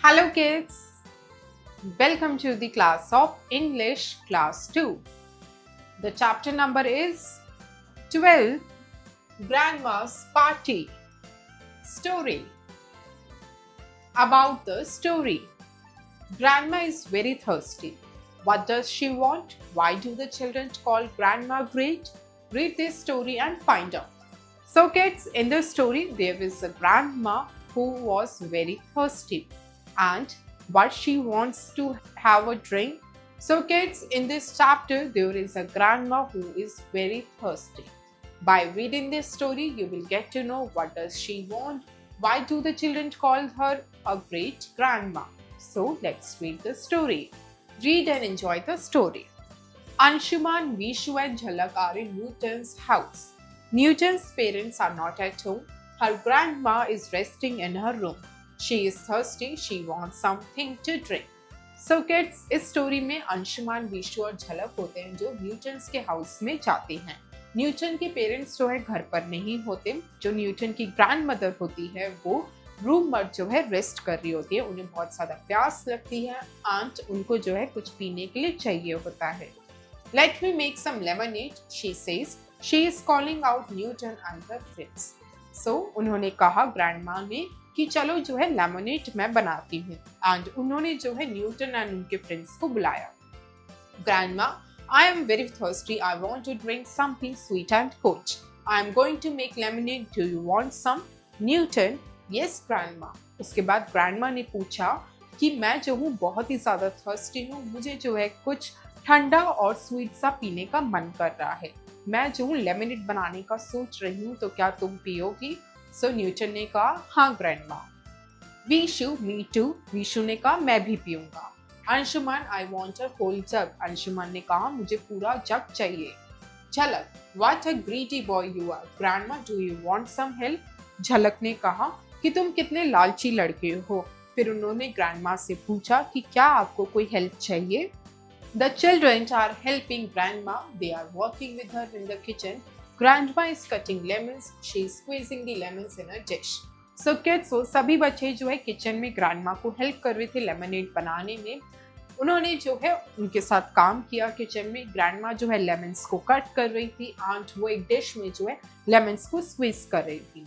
Hello kids, welcome to the class of English class 2. The chapter number is 12, Grandma's Party. Story. About the story. Grandma is very thirsty. What does she want? Why do the children call Grandma great? Read this story and find out. So kids, in the story there is a grandma who was very thirsty. And what she wants to have a drink. So kids, in this chapter there is a grandma who is very thirsty. By reading this story you will get to know what does she want, why do the children call her a great grandma. So let's read the story. Read and enjoy the story. Anshuman, Vishu and Jhalak are in Newton's house. Newton's parents are not at home. Her grandma is resting in her room. She is thirsty. She wants something to drink. So kids, इस story में अंशुमान, विशु और झलक होते हैं जो Newton's के house में जाते हैं. न्यूटन के पेरेंट्स जो है घर पर नहीं होते. जो न्यूटन की ग्रैंड मदर होती है वो रूम पर जो है रेस्ट कर रही होती है. उन्हें बहुत ज्यादा प्यास लगती है एंड उनको जो है कुछ पीने के लिए चाहिए होता है. Let me make some lemonade, she says. She is calling out Newton and her friends. So उन्होंने कहा ग्रैंडमा ने कि चलो जो है लेमनेड मैं बनाती हूँ. एंड उन्होंने जो है न्यूटन एंड उनके फ्रेंड्स को बुलाया. Grandma, I am very thirsty. I want to drink something sweet and cold. I am going to make lemonade. Do you want some? Newton, yes grandma. उसके बाद ग्रैंडमा ने पूछा कि मैं जो हूँ बहुत ही ज्यादा थर्स्टी हूँ. मुझे जो है कुछ ठंडा और स्वीट सा पीने का मन कर रहा है. मैं जो हूँ लेमनेड बनाने का सोच रही हूँ, तो क्या तुम पियोगी? सो न्यूटन ने कहा हाँ grandma. Vishu, me too. Vishu ने कहा मैं भी पीऊंगा. Anshuman, I want a whole jug. Anshuman ने कहा मुझे पूरा जग चाहिए. Jhalak, what a greedy boy you are. Grandma, do you want some help? Jhalak ने कहा कि तुम कितने लालची लड़के हो. फिर उन्होंने ग्रैंडमा से पूछा कि क्या आपको कोई हेल्प चाहिए. The children are helping grandma. They are working with her in the kitchen. Grandma is cutting lemons. She is squeezing the lemons in a dish. So kids, वो सभी बच्चे जो है किचन में ग्रैंडमा को हेल्प कर रहे थे लेमनेड बनाने में. उन्होंने जो है उनके साथ काम किया किचन में. ग्रैंडमा जो है लेमन्स को कट कर रही थी एंड वो एक डिश में जो है लेमन्स को स्क्वीज कर रही थी.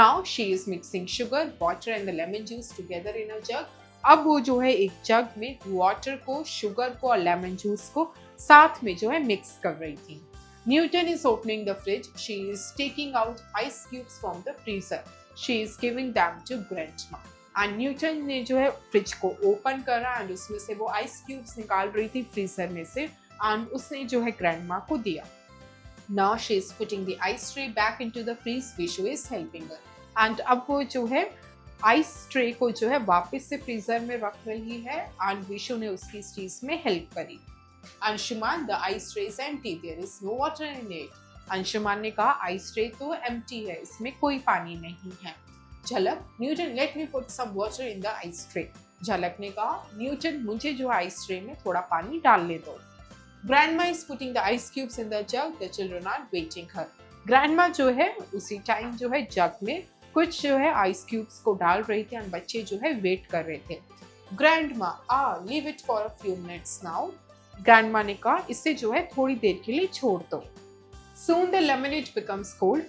Now she is mixing sugar, water and the lemon juice together in a jug. अब वो जो है एक जग में वाटर को, शुगर को और लेमन जूस को साथ में जो है मिक्स कर रही थी. Newton is opening the fridge. She is taking out ice cubes from the freezer. She is giving them to grandma. And Newton ने जो है फ्रिज को ओपन करा एंड उसमें से वो आइस क्यूब्स निकाल रही थी फ्रीजर में से एंड उसने जो है ग्रैंडमा को दिया. Now she is putting the ice tray back into the fridge. Vishu is helping her and अब वो जो है आइस ट्रे को जो है वापस से फ्रीजर में रख रही है एंड विशु ने उसकी इस चीज में हेल्प करी. Anshuman, the ice tray is empty. There is no water in it. Anshuman ने कहा आइस ट्रे तो एम्प्टी है, इसमें कोई पानी नहीं है. Jhalak, Newton, let me put some water in the ice tray. Jhalak ने कहा न्यूटन, मुझे जो आइस ट्रे में थोड़ा पानी डालने दो. Grandma is putting the ice cubes in the jug. The children are waiting her. Grandma जो है उसी टाइम जो है जग में कुछ जो है आइस क्यूब्स को डाल रही थी और बच्चे जो है वेट कर रहे थे. Grandma, leave it for a few minutes now. Grandma ने कहा इसे जो है थोड़ी देर के लिए छोड़ दो. Soon the lemonade becomes cold.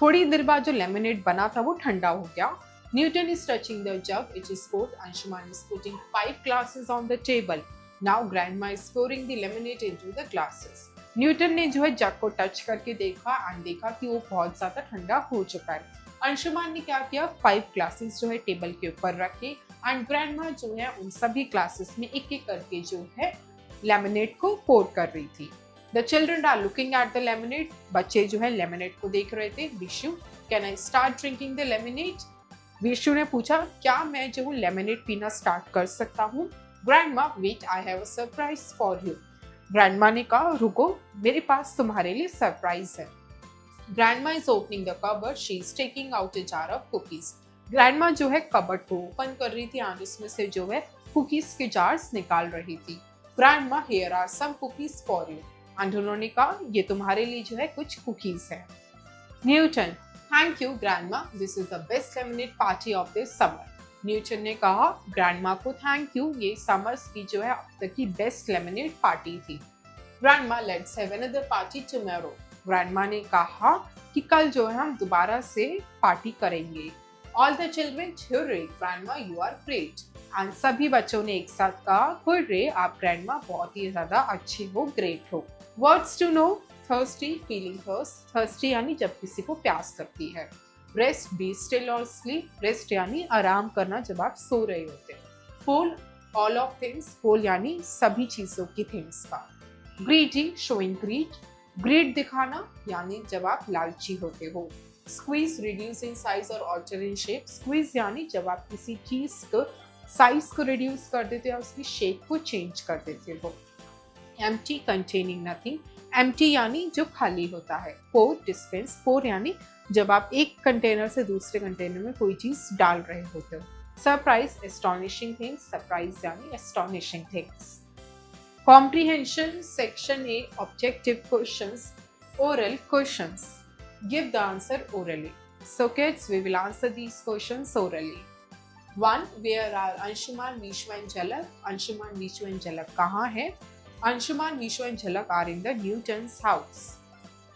थोड़ी देर बाद जो लेमनेड बना था वो ठंडा हो गया. Newton is touching the jug. It is cold. Anshuman is putting 5 glasses on the table. Now grandma is pouring the lemonade into the glasses. Newton ने जो है जग को टच करके देखा एंड देखा कि वो बहुत ज्यादा ठंडा हो चुका है. अंशुमान ने क्या किया, 5 ग्लासेस जो है टेबल के ऊपर रखे एंड ग्रैंडमा जो है उन सभी ग्लासेस में एक एक करके जो है लेमनेड को पोर कर रही थी. The children are looking at the lemonade. बच्चे जो है लेमनेड को देख रहे थे. Vishu, can I start drinking the lemonade? Vishu ने पूछा क्या मैं जो हूँ लेमनेड पीना स्टार्ट कर सकता हूँ? Grandma, wait, I have a surprise for you. Grandma ने कहा रुको, मेरे पास तुम्हारे लिए सरप्राइज है. Grandma is opening the cupboard. She is taking out a jar of cookies. Grandma जो है कबर्ड को ओपन कर रही थी और उसमें से जो है कुकीज के जार्स निकाल रही थी. Grandma, here are some cookies for you. And उन्होंने कहा ये तुम्हारे लिए जो है कुछ कुकीज है. Newton, thank you grandma, this is the best lemonade party of this summer. Newton ने कहा ग्रैंडमा को थैंक यू, ये समर्स की जो है अब तक की बेस्ट लेमनेड पार्टी थी। Grandma, let's have another party tomorrow. Grandma ने कहा कि कल जो है हम दोबारा से पार्टी करेंगे। All the children hurray, grandma you are great. And सभी बच्चों ने एक साथ कहा हुर्रे, आप ग्रैंडमा बहुत ही ज्यादा अच्छे हो, ग्रेट हो। Words to know, thirsty, feeling thirst, thirsty यानी जब किसी को प्यास लगती है। रेस्ट, बी स्टिल और स्लीप, रेस्ट यानी आराम करना जब आप सो रहे होते हैं। Whole, all of things, whole यानी सभी चीजों की थिंग्स का। ग्रीडी, शोइंग ग्रीड, ग्रीड दिखाना यानी जब आप लालची होते हो। स्क्वीज, रिड्यूस इन साइज और ऑल्टर इन शेप, स्क्वीज यानी जब आप किसी चीज को साइज को रिड्यूस कर देते हो, उसकी शेप को चेंज कर देते हो। एम्प्टी, कंटेनिंग नथिंग, एम्प्टी यानी जो खाली होता है। पोर, डिस्पेंस, पोर यानी जब आप एक कंटेनर से दूसरे कंटेनर में कोई चीज डाल रहे होते हो। सरप्राइज, एस्टॉनिशिंग थिंग्स, सरप्राइज यानी astonishing things. Comprehension, section A, objective questions, oral questions. Give the answer orally. So kids, we will answer these questions orally. 1. Where are Anshuman, Vishu and Jhalak? Anshuman, Vishu and Jhalak कहाँ है? Anshuman, Vishu and Jhalak are in the Newton's house.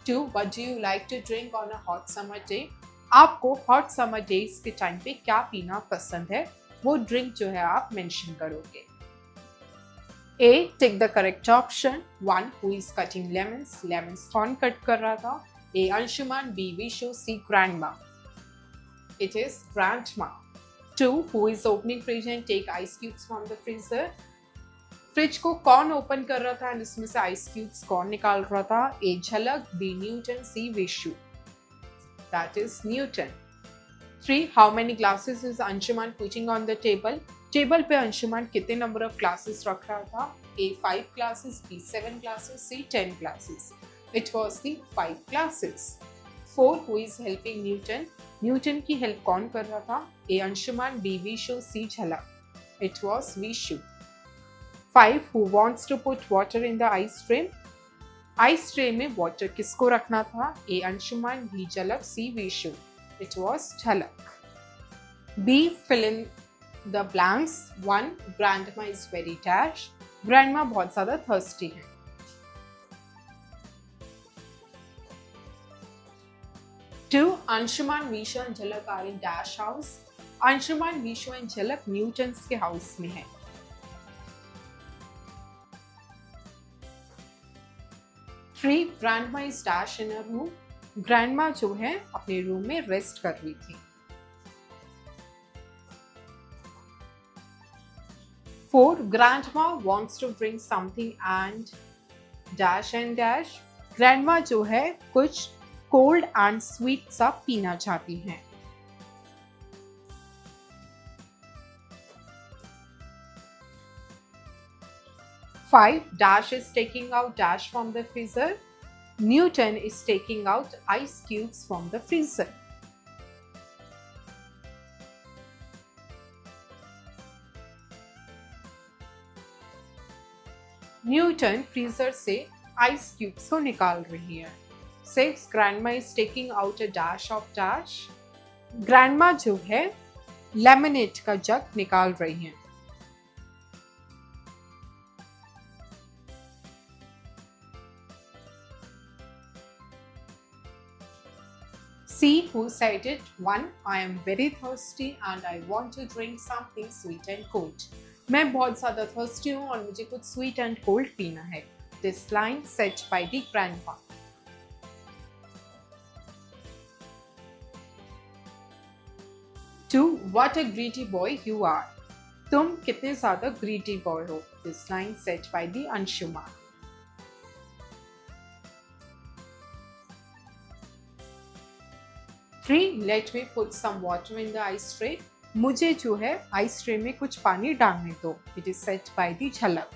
2. What do you like to drink on a hot summer day? आपको hot summer days के time पे क्या पीना पसंद है? वो ड्रिंक जो है आप मेंशन करोगे। A. Take the correct option. 1. Who is cutting lemons? Lemons कौन कट कर रहा था? A. Anshuman. B. Vishu. C. Grandma. It is grandma. 2. Who is opening fridge and take ice cubes from the freezer? Fridge को कौन open कर रहा था और इसमें से आइस क्यूब्स कौन निकाल रहा था? A. झलक, B. Newton, C. Vishu. That is Newton. 3. How many glasses is Anshuman putting on the table? Table पे अंशुमान कितने नंबर ऑफ क्लासेस रख रहा था? A. 5 classes, B. 7 classes, C. 10 classes. It was the 5 classes. 4. Who is helping Newton? Newton की help कौन कर रहा था? A. Anshuman, B. Vishu, C. झलक. It was Vishu. 5. Who wants to put water in the ice tray? Ice tray में water किसको रखना था? A. अंशुमान, B. झलक, C. विशु. It was झलक. B. Fill in the blanks. 1. Grandma is very dash. Grandma बहुत ज़्यादा thirsty है. 2. Anshuman, Vishu and Jhalak are in dash house. Anshuman, Vishu and Jhalak Newton's के हाउस में है. 3. Grandma is dash in her room. Grandma जो है अपने room में रेस्ट कर रही थी. 4. Grandma wants to drink something and dash and dash. Grandma जो है कुछ cold and sweet सा पीना चाहती हैं. 5. Dash is taking out dash from the freezer. Newton is taking out ice cubes from the freezer. Newton freezer से ice cubes को निकाल रही है. 6. Grandma is taking out a dash of dash. Grandma जो है लेमनेड का जग निकाल रही है. 'C' who said it. 1. I am very thirsty and I want to drink something sweet and cold. मैं बहुत ज़्यादा thirsty हूँ और मुझे कुछ sweet and cold पीना है. This line said by the grandpa. 2. What a greedy boy you are. तुम कितने ज़्यादा greedy boy हो. This line said by the Anshuma. 3. Let me put some water in the ice tray. मुझे जो है ice tray में कुछ पानी डालने दो. It is said by the झलक.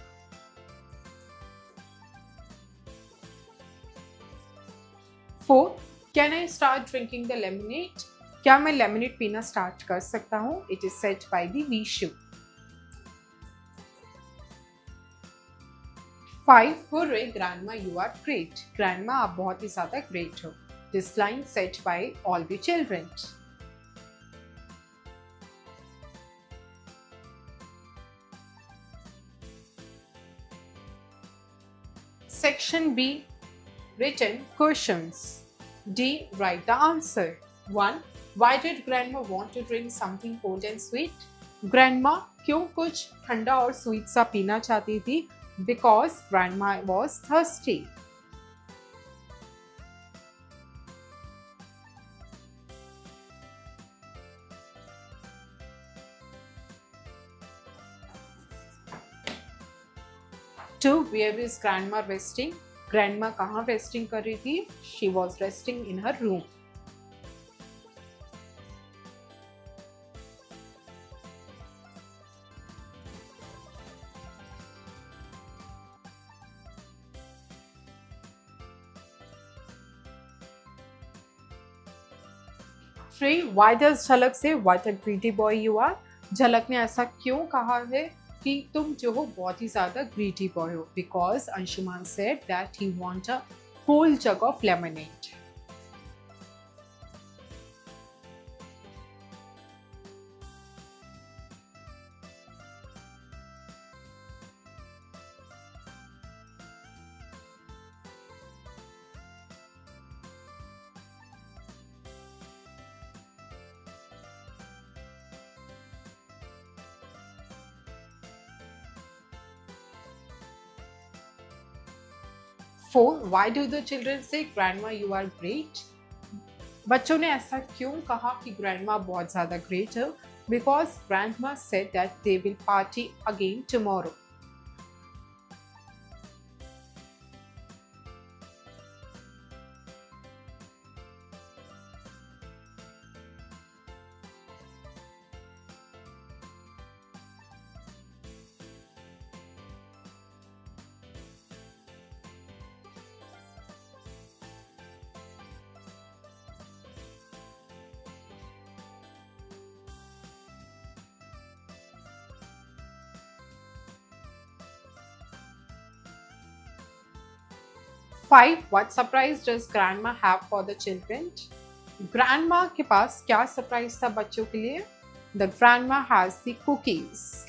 4. Can I start drinking the lemonade? क्या मैं लेमनेड पीना स्टार्ट कर सकता हूँ? It is said by the Vishu. 5. Hooray, grandma, you are great. Grandma, आप बहुत ही ज़्यादा ग्रेट हो. This line said by all the children. Section B, written questions. D, write the answer. 1. Why did grandma want to drink something cold and sweet? Grandma क्यों कुछ ठंडा और sweet सा पीना चाहती थी? Because grandma was thirsty. 2. Where is grandma resting? Grandma कहाँ resting कर रही थी? She was resting in her room. 3. Why does झलक say what a greedy boy you are? झलक ने ऐसा क्यों कहा है कि तुम जो हो बहुत ही ज़्यादा greedy boy हो? Because Anshuman said that he want a whole jug of lemonade. 4. Why do the children say grandma you are great? बच्चों ने ऐसा क्यों कहा कि grandma बहुत ज़्यादा great है? Because grandma said that they will party again tomorrow. 5. What surprise does grandma have for the children? Grandma के पास क्या surprise था बच्चों के लिए? The grandma has the cookies.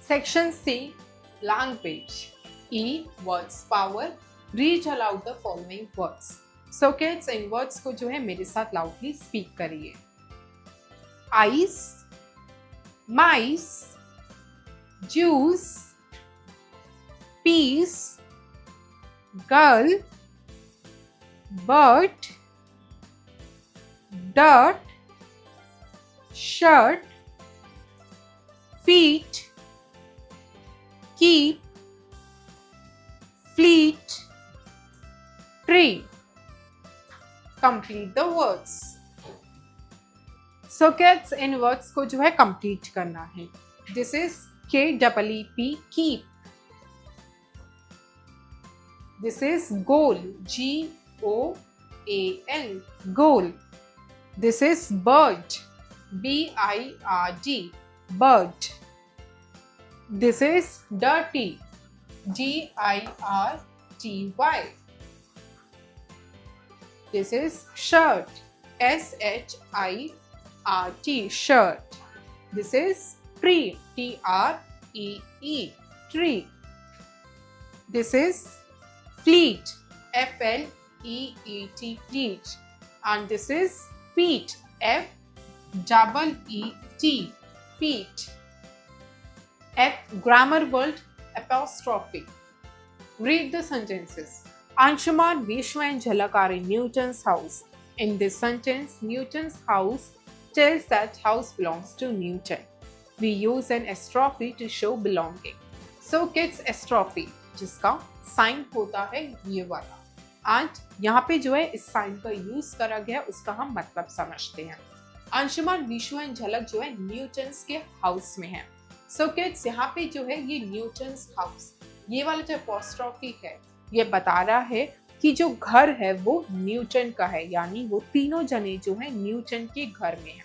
Section C, language. E, words power. Read aloud the following words. So kids, in words को जो है मेरे साथ loudly speak करिए. Ice, mice, juice, peace, girl, bird, dirt, shirt, feet, keep, fleet, tree. Complete the words. So kids, in words को जो है complete करना है. This is K-E-E-P, keep. This is goal, G-O-A-L, goal. This is bird, B-I-R-D, bird. This is dirty, D-I-R-T-Y. This is shirt, S-H-I-R-T, shirt. This is tree, T-R-E-E, tree. This is fleet, F-L-E-E-T, fleet. And this is feet, F-E-E-T, feet. F, grammar world, apostrophe. Read the sentences. Anshuman, Vishnu and Jhalak are in Newton's house. In this sentence, Newton's house tells that house belongs to Newton. We use an apostrophe to show belonging. So kids, apostrophe जिसका sign होता है ये वाला, and यहाँ पे जो है इस साइन का यूज करा गया उसका हम मतलब समझते हैं. अंशुमान, विशु एंड झलक जो है न्यूटन्स के हाउस में है. सो किड्स, यहाँ पे जो है ये न्यूटन्स हाउस, ये वाला जो अपॉस्ट्रोफी है ये बता रहा है कि जो घर है वो न्यूटन का है, यानी वो तीनों जने जो है न्यूटन के घर में है.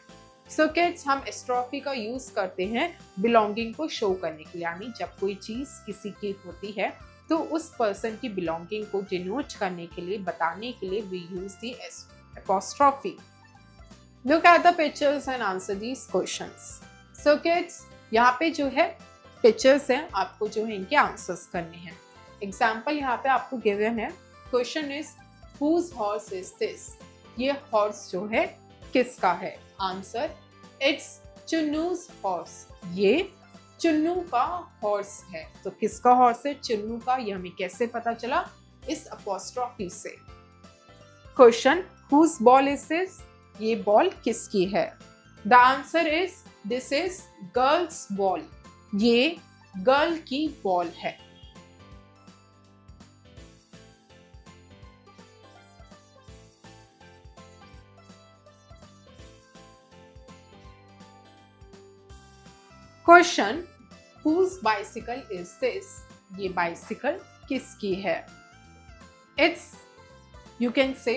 सो किड्स, हम एस्ट्रॉफी का यूज करते हैं बिलोंगिंग को शो करने के लिए, यानी जब कोई चीज किसी की होती है तो उस पर्सन की बिलोंगिंग को डिनोट करने के लिए, बताने के लिए we use the apostrophe. Look at the pictures and answer these questions. So kids, यहाँ पे जो है पिक्चर्स हैं, आपको जो है इनके आंसर्स करने हैं. एग्जाम्पल यहाँ पे आपको गिवन है. Question is whose horse is this. ये हॉर्स जो है किसका है? Answer it's Chunnu's horse. ये चुन्नू का हॉर्स है. तो किसका हॉर्स है? चुन्नू का. ये हमें कैसे पता चला? इस अपॉस्ट्रॉफी से. Question whose ball is this. ये बॉल किसकी है? The answer is this is girl's ball. ये गर्ल की बॉल है. Question whose bicycle is this. ये बाइसिकल किसकी है? It's, you can say,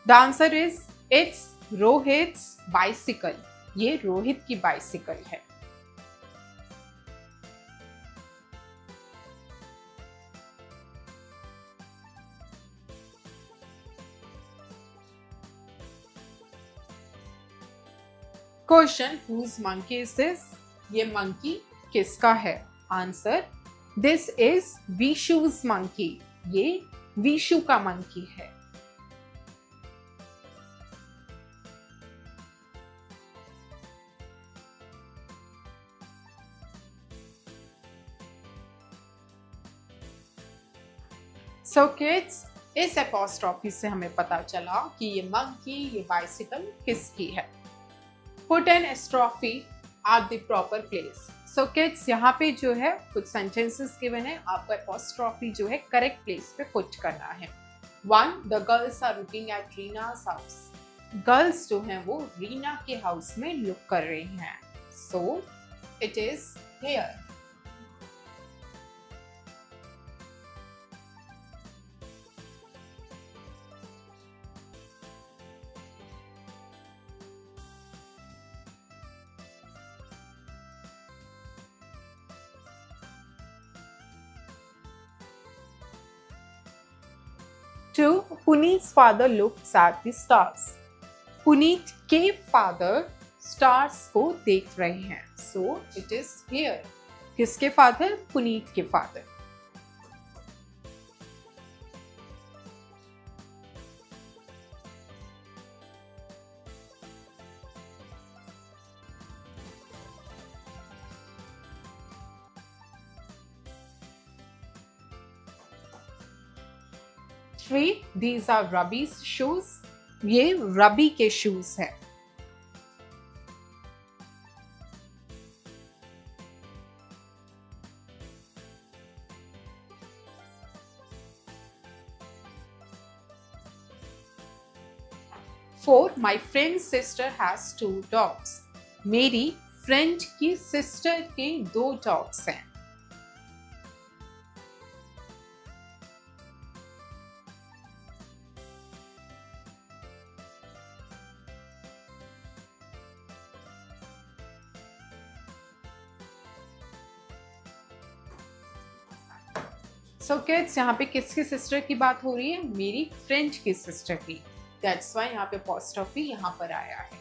the answer is it's Rohit's bicycle. ये रोहित की बाइसिकल है. Question whose monkey is this. ये मंकी किसका है? Answer this is Vishu's monkey. ये विशु का मंकी है. सो किड्स, इस एपोस्ट्रॉफी से हमें पता चला कि ये मंकी, ये बाइसिकल किसकी है. Put an apostrophe at the proper place. So kids, यहाँ पे जो है कुछ सेंटेंसेस गिवन है. आपको एपोस्ट्रॉफी जो है करेक्ट प्लेस पे पुट करना है. 1. The girls are looking at Reena's house. Girls जो हैं वो रीना के हाउस में लुक कर रही हैं. So it is here. 2. Puneet's father looks at the stars. Puneet के फादर स्टार्स को देख रहे हैं. So it is here. किसके फादर? पुनीत के father. Three, these are Rabi's shoes. ये रबी के शूज हैं. Four, my friend's sister has 2 dogs. मेरी फ्रेंड की सिस्टर के 2 डॉग्स हैं. सो किड्स, यहाँ पे किसकी सिस्टर की बात हो रही है? मेरी फ्रेंड की सिस्टर की. दैट्स वाई यहाँ पे अपॉस्ट्रोफी यहाँ पर आया है.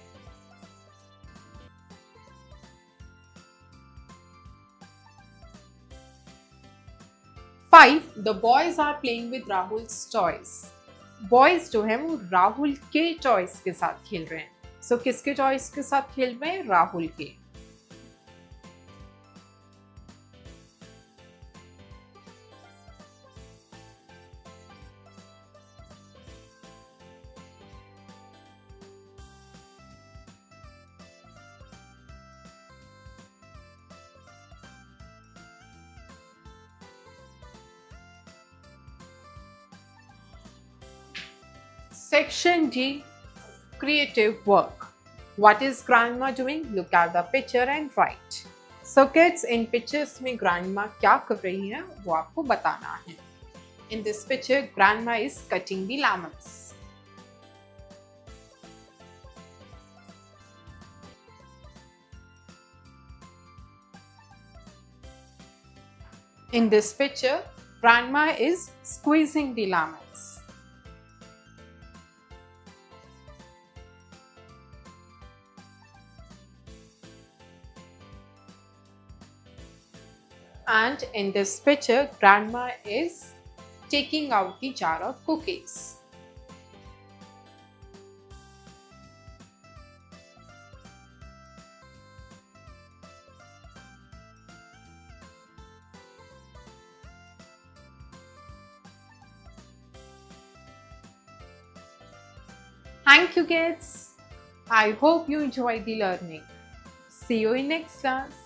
Five, the boys are playing with Rahul's toys. Boys जो है वो राहुल के टॉयज के साथ खेल रहे हैं. सो किसके टॉयज के साथ खेल रहे हैं? राहुल के. Section D, creative work. What is grandma doing? Look at the picture and write. So kids, in pictures में grandma क्या कर रही है वो आपको बताना है. In this picture, grandma is cutting the lemons. In this picture, grandma is squeezing the lemons. And in this picture, grandma is taking out the jar of cookies. Thank you kids. I hope you enjoyed the learning. See you in next class.